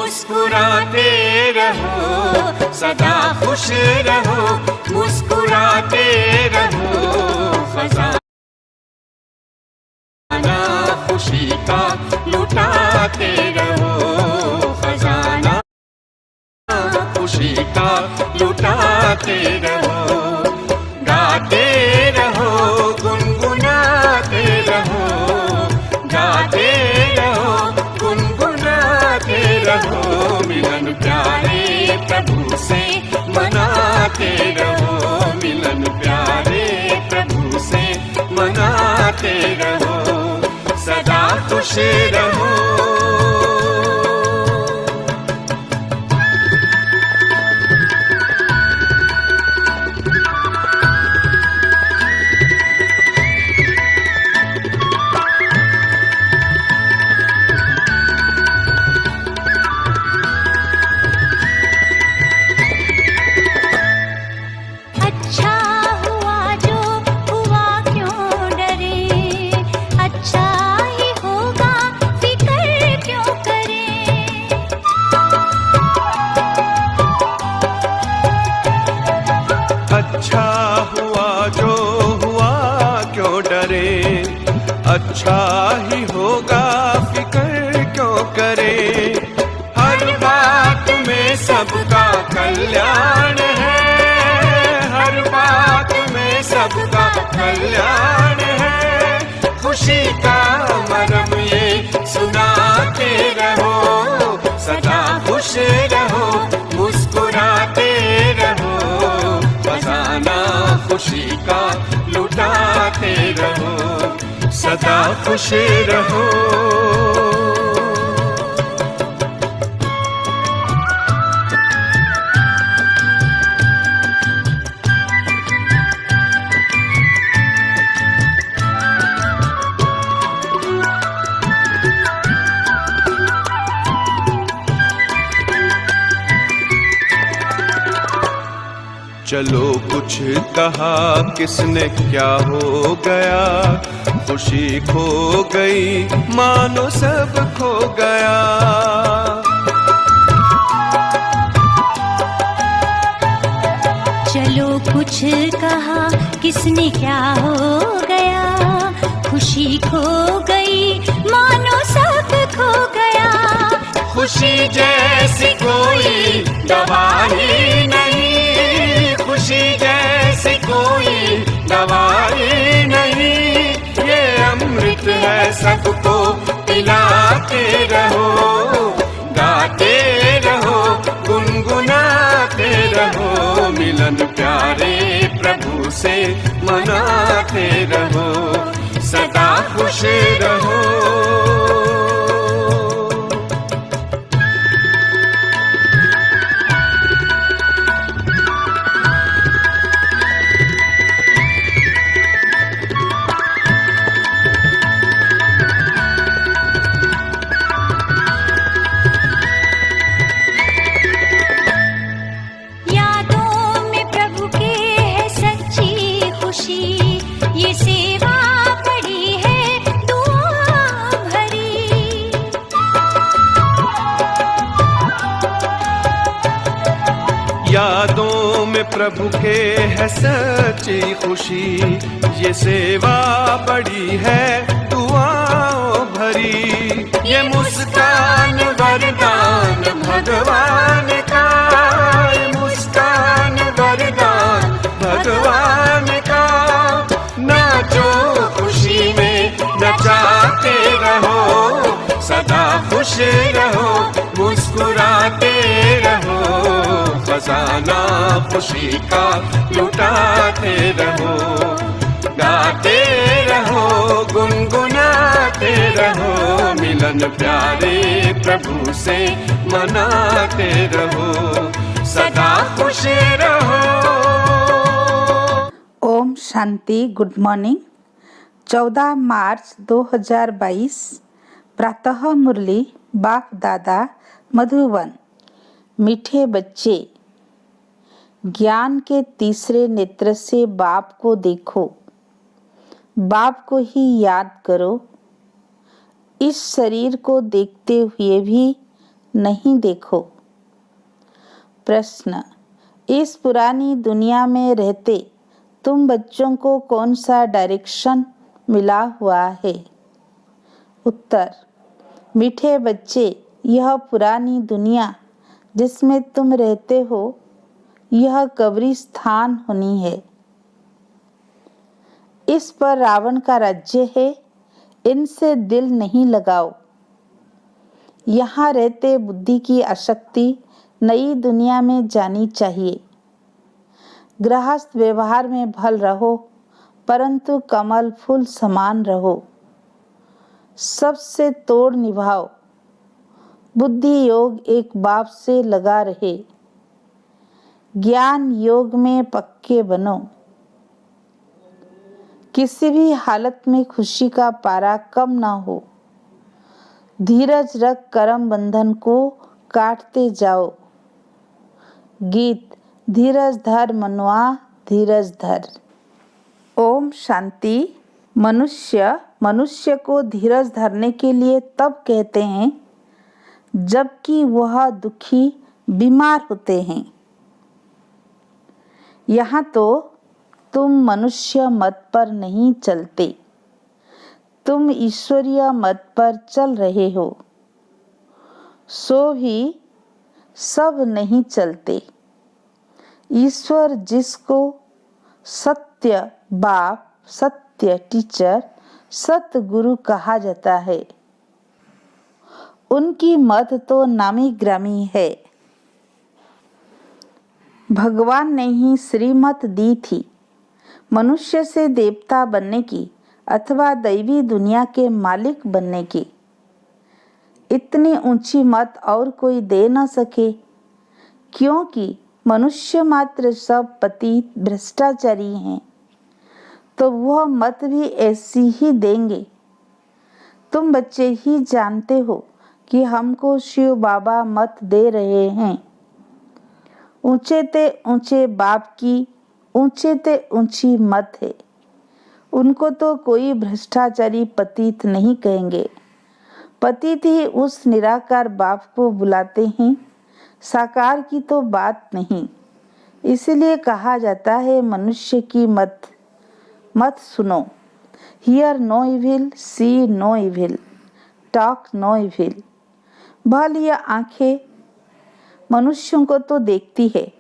मुस्कुराते रहो, सदा खुश रहो, मुस्कुराते रहो, खजाना खुशी का लुटाते रहो, खजाना खुशी का लुटाते रहो। गाते रहो, गुनगुनाते रहो, गाते रहो, गुनगुनाते रहो, मिलन प्यारे प्रभु से मनाते रहो, मिलन प्यारे प्रभु से मनाते रहो, सदा खुश रहो। अच्छा हुआ जो हुआ क्यों डरे, अच्छा ही होगा फिक्र क्यों करे। हर बात में सबका कल्याण है, हर बात में सबका कल्याण है। खुशी का मरम ये सुनाते रहो, सदा खुश रहो, मुस्कुराते रहो, खजाना खुशी का लुटाते रहो, सदा खुश रहो। चलो कुछ कहा किसने क्या हो गया, खुशी खो गई मानो सब खो गया। चलो कुछ कहा किसने क्या हो गया, खुशी खो गई मानो सब खो गया। खुशी जैसी कोई दवा ही नहीं, खुशी जैसी कोई दवाई नहीं, ये अमृत है सबको पिलाते रहो, गाते रहो, गुनगुनाते रहो, मिलन प्यारे प्रभु से मनाते रहो, सदा खुश रहो। यादों में प्रभु के है सच्ची खुशी, ये सेवा बड़ी है दुआओं भरी। ये मुस्कान वरदान भगवान का, ये मुस्कान वरदान भगवान का। नाचो खुशी में नचाते रहो, सदा खुश रहो, मुस्कुराते रहो, खजाना खुशी का लुटाते रहो, गाते रहो, गुनगुनाते रहो, मिलन प्यारे प्रभु से मनाते रहो, सदा खुश रहो। ओम शांति। Good morning. 14 मार्च 2022 प्रातः मुरली बाप दादा मधुबन। मीठे बच्चे, ज्ञान के तीसरे नेत्र से बाप को देखो, बाप को ही याद करो। इस शरीर को देखते हुए भी नहीं देखो। प्रश्न, इस पुरानी दुनिया में रहते तुम बच्चों को कौन सा डायरेक्शन मिला हुआ है? उत्तर, मीठे बच्चे, यह पुरानी दुनिया जिसमें तुम रहते हो यह कब्रिस्तान होनी है। इस पर रावण का राज्य है, इनसे दिल नहीं लगाओ। यहाँ रहते बुद्धि की आसक्ति नई दुनिया में जानी चाहिए। गृहस्थ व्यवहार में भल रहो, परंतु कमल फूल समान रहो। सबसे तोड़ निभाओ, बुद्धि योग एक बाप से लगा रहे। ज्ञान योग में पक्के बनो। किसी भी हालत में खुशी का पारा कम ना हो। धीरज रख कर्म बंधन को काटते जाओ। गीत, धीरज धर मनवा धीरज धर। ओम शांति। मनुष्य को धीरज धरने के लिए तब कहते हैं जबकि वह दुखी बीमार होते हैं। यहाँ तो तुम मनुष्य मत पर नहीं चलते, तुम ईश्वरीय मत पर चल रहे हो। सो भी सब नहीं चलते। ईश्वर जिसको सत्य बाप, सत्य टीचर, सतगुरु कहा जाता है, उनकी मत तो नामी ग्रामी है। भगवान ने ही श्रीमत दी थी मनुष्य से देवता बनने की अथवा दैवी दुनिया के मालिक बनने की। इतनी ऊंची मत और कोई दे न सके, क्योंकि मनुष्य मात्र सब पतित भ्रष्टाचारी हैं, तो वह मत भी ऐसी ही देंगे। तुम बच्चे ही जानते हो कि हमको शिव बाबा मत दे रहे हैं। ऊंचे ते ऊंचे बाप की ऊंचे ते ऊंची मत है। उनको तो कोई भ्रष्टाचारी पतित नहीं कहेंगे। पतित ही उस निराकार बाप को बुलाते हैं, साकार की तो बात नहीं। इसलिए कहा जाता है मनुष्य की मत सुनो। Hear no evil, see no evil, talk no evil. भल यह आंखें मनुष्यों को तो देखती है,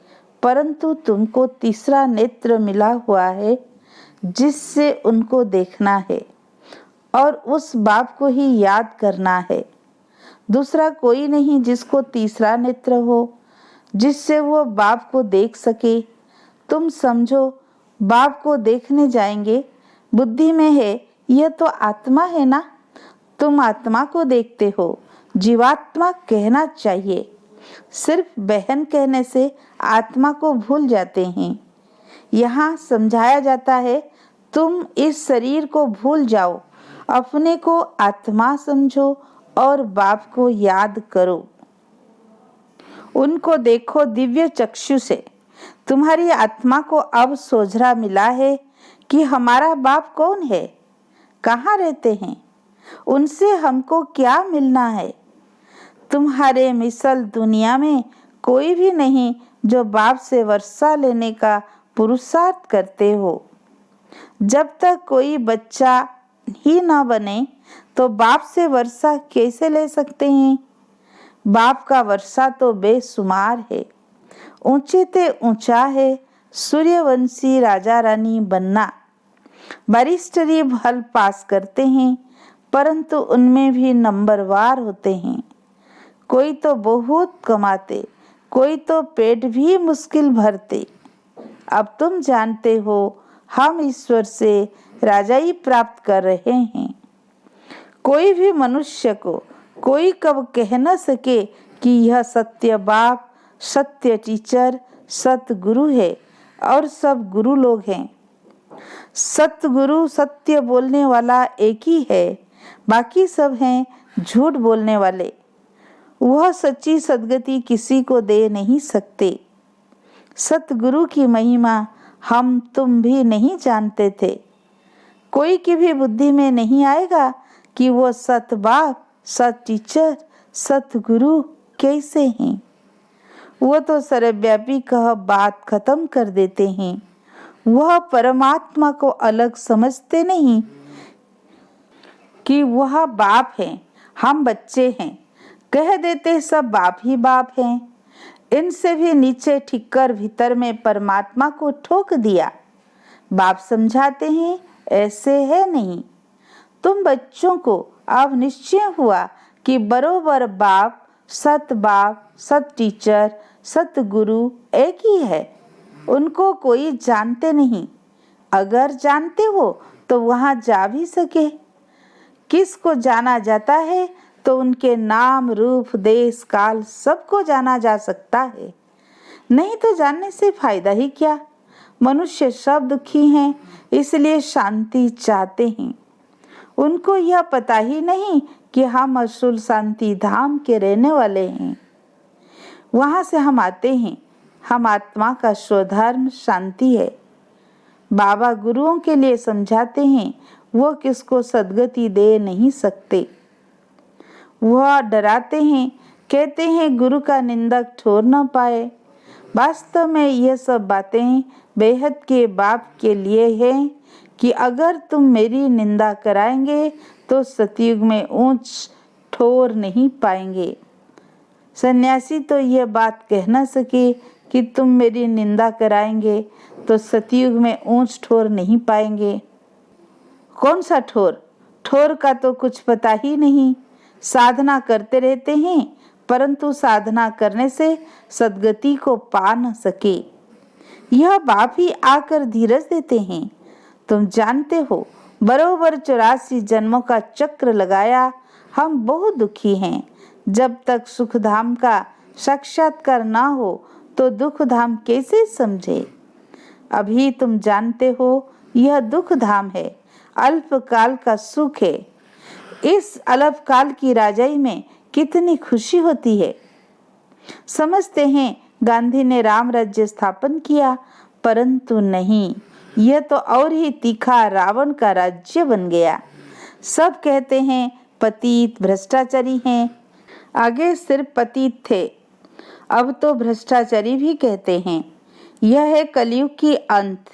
परंतु तुमको तीसरा नेत्र मिला हुआ है जिससे उनको देखना है और उस बाप को ही याद करना है। दूसरा कोई नहीं जिसको तीसरा नेत्र हो, जिससे वो बाप को देख सके। तुम समझो बाप को देखने जाएंगे, बुद्धि में है यह तो आत्मा है ना, तुम आत्मा को देखते हो। जीवात्मा कहना चाहिए। सिर्फ बहन कहने से आत्मा को भूल जाते हैं। यहाँ समझाया जाता है तुम इस शरीर को भूल जाओ, अपने को आत्मा समझो और बाप को याद करो। उनको देखो दिव्य चक्षु से। तुम्हारी आत्मा को अब सोझरा मिला है कि हमारा बाप कौन है, कहाँ रहते हैं, उनसे हमको क्या मिलना है। तुम्हारे मिसल दुनिया में कोई भी नहीं जो बाप से वर्षा लेने का पुरुषार्थ करते हो। जब तक कोई बच्चा ही न बने तो बाप से वर्षा कैसे ले सकते हैं। बाप का वर्षा तो बेशुमार है, ऊंचे ते ऊंचा है। सूर्यवंशी राजा रानी बनना। बैरिस्टरी भल पास करते हैं, परंतु उनमें भी नंबरवार होते हैं। कोई तो बहुत कमाते, कोई तो पेट भी मुश्किल भरते। अब तुम जानते हो हम ईश्वर से राजाई प्राप्त कर रहे हैं। कोई भी मनुष्य को कोई कब कह न सके कि यह सत्य बाप, सत्य टीचर, सतगुरु है और सब गुरु लोग हैं। सतगुरु सत्य बोलने वाला एक ही है, बाकी सब हैं झूठ बोलने वाले। वह सच्ची सद्गति किसी को दे नहीं सकते। सतगुरु की महिमा हम तुम भी नहीं जानते थे। कोई की भी बुद्धि में नहीं आएगा कि वो सत बाप, सत टीचर, सतगुरु कैसे हैं? वो तो सर्वव्यापी कह बात खत्म कर देते हैं। वह परमात्मा को अलग समझते नहीं कि वह बाप है, हम बच्चे हैं। कह देते सब बाप ही बाप हैं। इनसे भी नीचे ठिक्कर भीतर में परमात्मा को ठोक दिया। बाप समझाते हैं ऐसे है नहीं। तुम बच्चों को अब निश्चय हुआ कि बरोबर बाप, सत टीचर, सत गुरु एक ही है। उनको कोई जानते नहीं। अगर जानते हो तो वहां जा भी सके। किसको जाना जाता है तो उनके नाम, रूप, देश, काल सबको जाना जा सकता है। नहीं तो जानने से फायदा ही क्या? मनुष्य सब दुखी हैं, इसलिए शांति चाहते हैं। उनको यह पता ही नहीं कि हम असुल शांति धाम के रहने वाले हैं। वहां से हम आते हैं। हम आत्मा का स्वधर्म शांति है। बाबा गुरुओं के लिए समझाते हैं, वो किसको सद्गति दे नहीं सकते। वह डराते हैं, कहते हैं गुरु का निंदक ठोर न पाए। वास्तव में यह सब बातें बेहद के बाप के लिए हैं कि अगर तुम मेरी निंदा कराएंगे तो सतयुग में ऊंच ठोर नहीं पाएंगे। सन्यासी तो यह बात कह न सके कि तुम मेरी निंदा कराएंगे तो सतयुग में ऊंच ठोर नहीं पाएंगे। कौन सा ठोर? ठोर का तो कुछ पता ही नहीं। साधना करते रहते हैं, परंतु साधना करने से सद्गति को पा न सके। यह बाप ही आकर धीरज देते हैं। तुम जानते हो, बरोबर 84 जन्मों का चक्र लगाया, हम बहुत दुखी हैं। जब तक सुख धाम का साक्षात्कार ना हो तो दुख धाम कैसे समझे? अभी तुम जानते हो यह दुख धाम है, अल्पकाल का सुख है। इस अल्पकाल की राजाई में कितनी खुशी होती है। समझते हैं गांधी ने राम राज्य स्थापन किया, परंतु नहीं, यह तो और ही तीखा रावण का राज्य बन गया। सब कहते हैं पतित भ्रष्टाचारी हैं। आगे सिर्फ पतित थे, अब तो भ्रष्टाचारी भी कहते हैं। यह है कलयुग की अंत।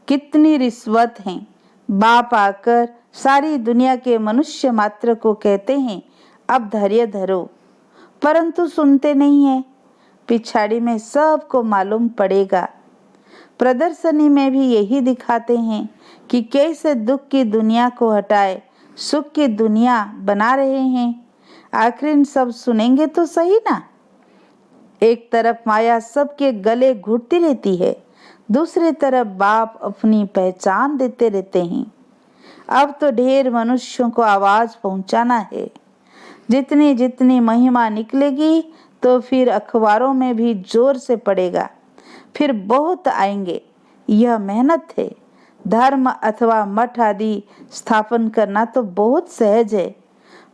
कितनी रिश्वत है। बाप आकर सारी दुनिया के मनुष्य मात्र को कहते हैं अब धैर्य धरो, परंतु सुनते नहीं है। पिछाड़ी में सबको मालूम पड़ेगा। प्रदर्शनी में भी यही दिखाते हैं कि कैसे दुख की दुनिया को हटाए सुख की दुनिया बना रहे हैं। आखिर सब सुनेंगे तो सही ना। एक तरफ माया सबके गले घुटती रहती है, दूसरी तरफ बाप अपनी पहचान देते रहते हैं। अब तो ढेर मनुष्यों को आवाज पहुंचाना है। जितनी जितनी महिमा निकलेगी तो फिर अखबारों में भी जोर से पड़ेगा। फिर बहुत आएंगे। यह मेहनत है। धर्म अथवा मठ आदि स्थापन करना तो बहुत सहज है।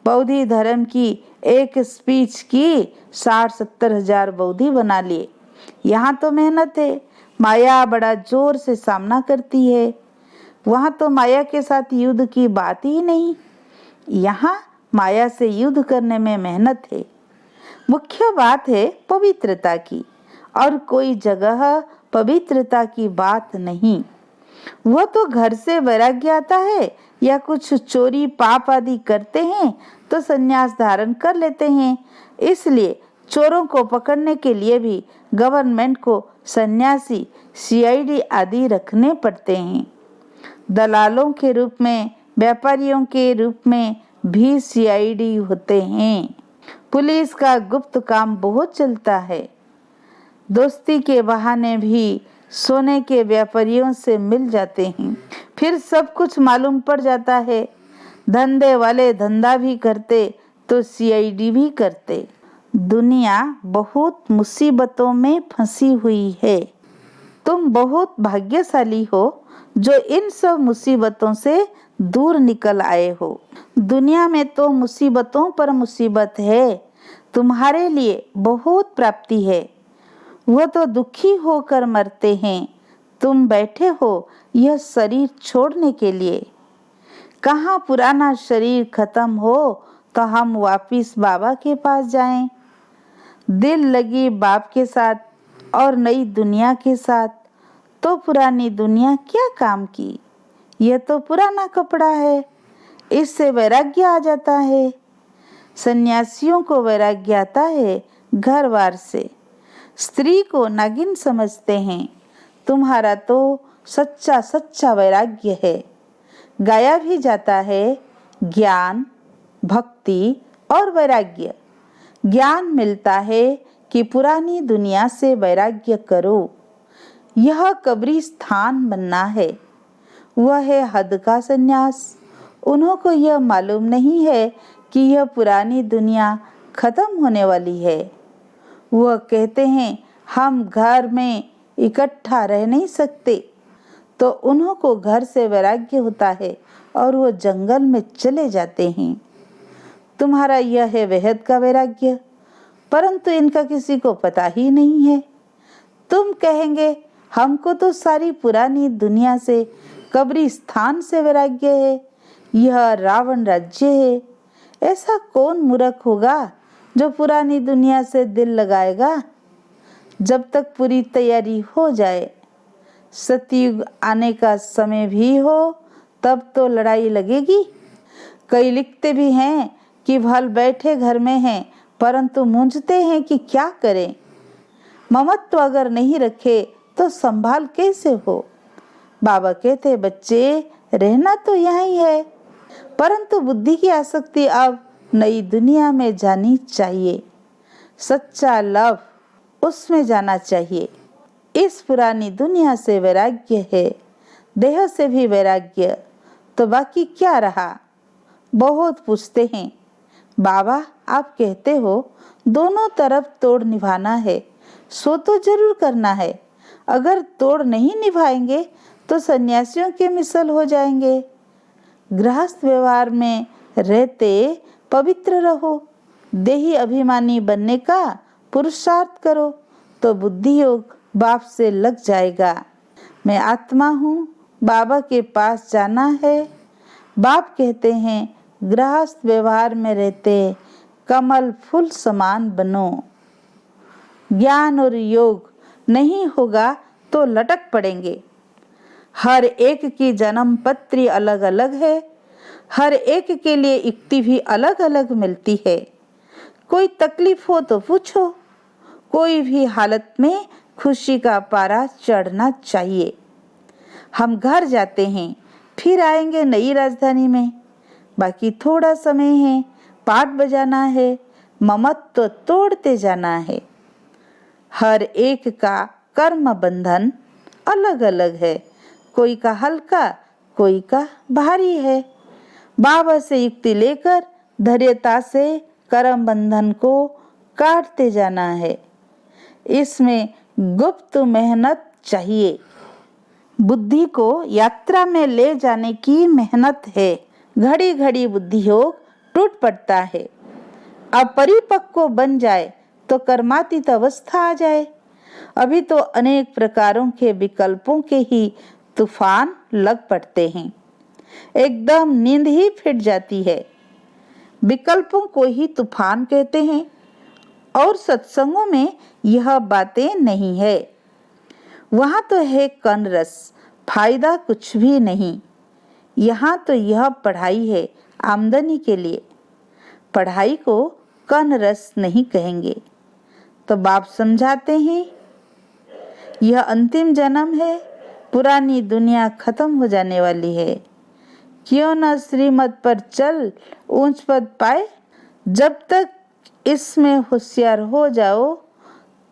बौद्धि धर्म की एक स्पीच की 60-70 हजार बौद्धि बना लिए। यहाँ तो मेहनत है। माया बड़ा जोर से सामना करती है। वहाँ तो माया के साथ युद्ध की बात ही नहीं। यहाँ माया से युद्ध करने में मेहनत है। मुख्य बात है पवित्रता की, और कोई जगह पवित्रता की बात नहीं। वह तो घर से वैराग्य आता है या कुछ चोरी पाप आदि करते हैं तो संन्यास धारण कर लेते हैं। इसलिए चोरों को पकड़ने के लिए भी गवर्नमेंट को सन्यासी, सीआईडी आदि रखने पड़ते हैं। दलालों के रूप में, व्यापारियों के रूप में भी सीआईडी होते हैं। पुलिस का गुप्त काम बहुत चलता है। दोस्ती के बहाने भी सोने के व्यापारियों से मिल जाते हैं। फिर सब कुछ मालूम पड़ जाता है। धंधे वाले धंधा भी करते तो सीआईडी भी करते। दुनिया बहुत मुसीबतों में फंसी हुई है। तुम बहुत भाग्यशाली हो जो इन सब मुसीबतों से दूर निकल आए हो। दुनिया में तो मुसीबतों पर मुसीबत है। तुम्हारे लिए बहुत प्राप्ति है। वह तो दुखी होकर मरते हैं। तुम बैठे हो यह शरीर छोड़ने के लिए। कहाँ पुराना शरीर खत्म हो तो हम वापिस बाबा के पास जाएं। दिल लगी बाप के साथ और नई दुनिया के साथ, तो पुरानी दुनिया क्या काम की। यह तो पुराना कपड़ा है, इससे वैराग्य आ जाता है। सन्यासियों को वैराग्य आता है घर बार से। स्त्री को नागिन समझते हैं। तुम्हारा तो सच्चा सच्चा वैराग्य है। गाया भी जाता है ज्ञान, भक्ति और वैराग्य। ज्ञान मिलता है कि पुरानी दुनिया से वैराग्य करो। यह कब्री स्थान बनना है। वह है हद का संन्यास। उन्हों को यह मालूम नहीं है कि यह पुरानी दुनिया खत्म होने वाली है। वह कहते हैं हम घर में इकट्ठा रह नहीं सकते, तो उन्हों को घर से वैराग्य होता है और वो जंगल में चले जाते हैं। तुम्हारा यह है बेहद का वैराग्य, परंतु इनका किसी को पता ही नहीं है। तुम कहेंगे हमको तो सारी पुरानी दुनिया से, कब्री स्थान से वैराग्य है, यह रावण राज्य है। ऐसा कौन मूर्ख होगा जो पुरानी दुनिया से दिल लगाएगा। जब तक पूरी तैयारी हो जाए, सतयुग आने का समय भी हो, तब तो लड़ाई लगेगी। कई लिखते भी हैं कि भल बैठे घर में हैं, परंतु मूंझते हैं कि क्या करें। ममत्व अगर नहीं रखे तो संभाल कैसे हो। बाबा कहते बच्चे रहना तो यहीं है, परंतु बुद्धि की आसक्ति अब नई दुनिया में जानी चाहिए। सच्चा लव उसमें जाना चाहिए। इस पुरानी दुनिया से वैराग्य है, देह से भी वैराग्य, तो बाकी क्या रहा। बहुत पूछते हैं बाबा आप कहते हो दोनों तरफ तोड़ निभाना है, सो तो जरूर करना है। अगर तोड़ नहीं निभाएंगे तो सन्यासियों के मिसल हो जाएंगे। गृहस्थ व्यवहार में रहते पवित्र रहो। देही अभिमानी बनने का पुरुषार्थ करो तो बुद्धि योग बाप से लग जाएगा। मैं आत्मा हूँ, बाबा के पास जाना है। बाप कहते हैं गृहस्थ व्यवहार में रहते कमल फूल समान बनो। ज्ञान और योग नहीं होगा तो लटक पड़ेंगे। हर एक की जन्म पत्री अलग अलग है। हर एक के लिए युक्ति भी अलग अलग मिलती है। कोई तकलीफ हो तो पूछो। कोई भी हालत में खुशी का पारा चढ़ना चाहिए। हम घर जाते हैं, फिर आएंगे नई राजधानी में। बाकी थोड़ा समय है, पाठ बजाना है, ममत्व तो तोड़ते जाना है। हर एक का कर्म बंधन अलग अलग है। कोई का हल्का, कोई का भारी है। बाबा से युक्ति लेकर धैर्यता से कर्म बंधन को काटते जाना है। इसमें गुप्त मेहनत चाहिए। बुद्धि को यात्रा में ले जाने की मेहनत है। घड़ी घड़ी बुद्धि योग टूट पड़ता है। अब परिपक्व बन जाए तो कर्मातीत अवस्था आ जाए। अभी तो अनेक प्रकारों के विकल्पों के ही तूफान लग पड़ते हैं। एकदम नींद ही फिट जाती है। विकल्पों को ही तूफान कहते हैं और सत्संगों में यह बातें नहीं है। वहाँ तो है कन रस, फायदा कुछ भी नहीं। यहाँ तो यह पढ़ाई है आमदनी के लिए। पढ़ाई को कन रस नहीं कहेंगे। तो बाप समझाते हैं यह अंतिम जन्म है। पुरानी दुनिया खत्म हो जाने वाली है। क्यों न श्रीमत पर चल ऊंच पद पाए। जब तक इसमें होशियार हो जाओ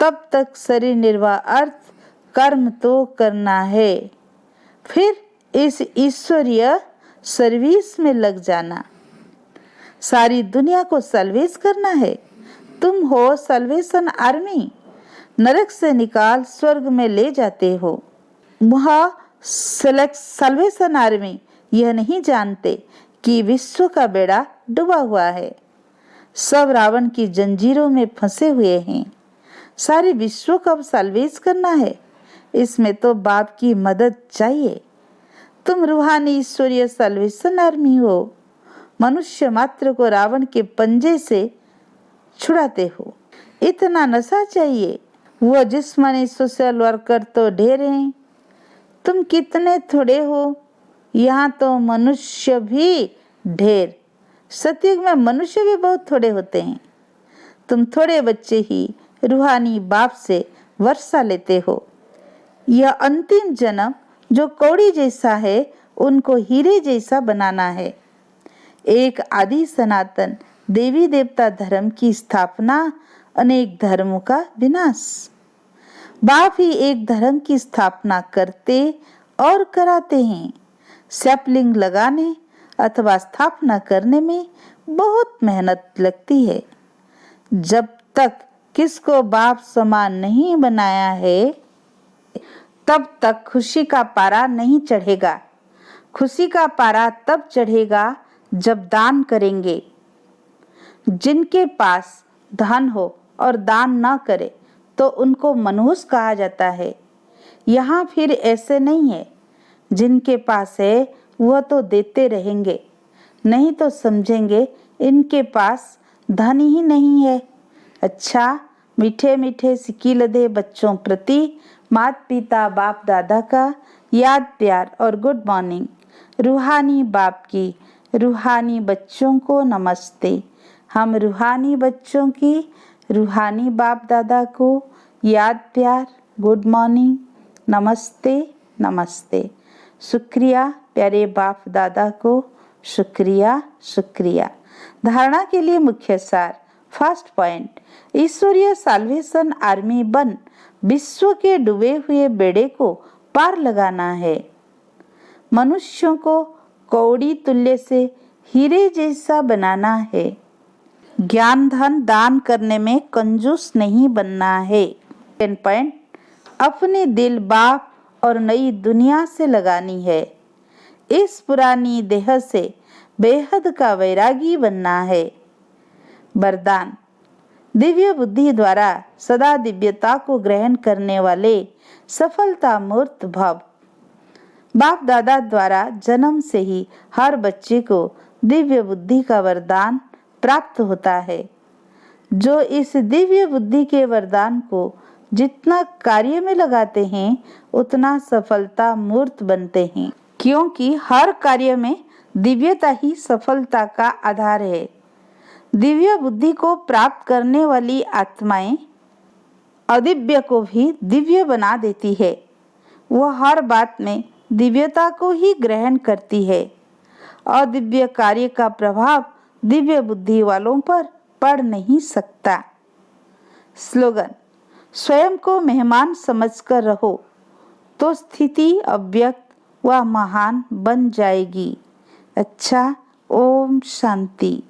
तब तक शरीर निर्वाह अर्थ कर्म तो करना है। फिर इस ईश्वरीय सर्विस में लग जाना। सारी दुनिया को सर्विस करना है। तुम हो सल्वेशन आर्मी। नरक से निकाल स्वर्ग में ले जाते हो। वह सल्वेशन आर्मी यह नहीं जानते कि विश्व का बेड़ा डूबा हुआ है। सब रावण की जंजीरों में फंसे हुए हैं। सारे विश्व को सल्वेश करना है। इसमें तो बाप की मदद चाहिए। तुम रूहानी ईश्वरीय सल्वेशन आर्मी हो। मनुष्य मात्र को रावण के पंजे से छुड़ाते हो। इतना नशा चाहिए? वो जिस्मानी सोशल वर्कर तो ढेर हैं, तुम कितने थोड़े हो। यहाँ तो मनुष्य भी ढेर। सतयुग में मनुष्य भी बहुत थोड़े होते हैं। तुम थोड़े बच्चे ही रूहानी बाप से वर्षा लेते हो। यह अंतिम जन्म जो कौड़ी जैसा है, उनको हीरे जैसा बनाना है। एक आदि सनातन देवी देवता धर्म की स्थापना, अनेक धर्मों का विनाश। बाप ही एक धर्म की स्थापना करते और कराते हैं। सैपलिंग लगाने अथवा स्थापना करने में बहुत मेहनत लगती है। जब तक किसको बाप समान नहीं बनाया है, तब तक खुशी का पारा नहीं चढ़ेगा। खुशी का पारा तब चढ़ेगा जब दान करेंगे। जिनके पास धन हो और दान न करे तो उनको मनहूस कहा जाता है। यहाँ फिर ऐसे नहीं है। जिनके पास है वह तो देते रहेंगे, नहीं तो समझेंगे इनके पास धन ही नहीं है। अच्छा, मीठे मीठे सिक्की लदे बच्चों प्रति माता पिता बाप दादा का याद प्यार और गुड मॉर्निंग। रूहानी बाप की रूहानी बच्चों को नमस्ते। हम रूहानी बच्चों की रूहानी बाप दादा को याद प्यार, गुड मॉर्निंग, नमस्ते नमस्ते। शुक्रिया प्यारे बाप दादा को, शुक्रिया शुक्रिया। धारणा के लिए मुख्य सार। फर्स्ट पॉइंट, ईश्वरीय साल्वेशन आर्मी बन विश्व के डूबे हुए बेड़े को पार लगाना है। मनुष्यों को कौड़ी तुल्य से हीरे जैसा बनाना है। ज्ञान धन दान करने में कंजूस नहीं बनना है। 10 पॉइंट, अपने दिल बाप और नई दुनिया से लगानी है। इस पुरानी देह से बेहद का वैरागी बनना है। वरदान, दिव्य बुद्धि द्वारा सदा दिव्यता को ग्रहण करने वाले सफलता मूर्त भव। बाप दादा द्वारा जन्म से ही हर बच्चे को दिव्य बुद्धि का वरदान प्राप्त होता है। जो इस दिव्य बुद्धि के वरदान को जितना कार्य में लगाते हैं, उतना सफलता मूर्त बनते हैं, क्योंकि हर कार्य में दिव्यता ही सफलता का आधार है। दिव्य बुद्धि को प्राप्त करने वाली आत्माएं अदिव्य को भी दिव्य बना देती है। वह हर बात में दिव्यता को ही ग्रहण करती है। अदिव्य कार्य का प्रभाव दिव्य बुद्धि वालों पर पड़ नहीं सकता। स्लोगन, स्वयं को मेहमान समझकर रहो तो स्थिति अव्यक्त व महान बन जाएगी। अच्छा, ओम शांति।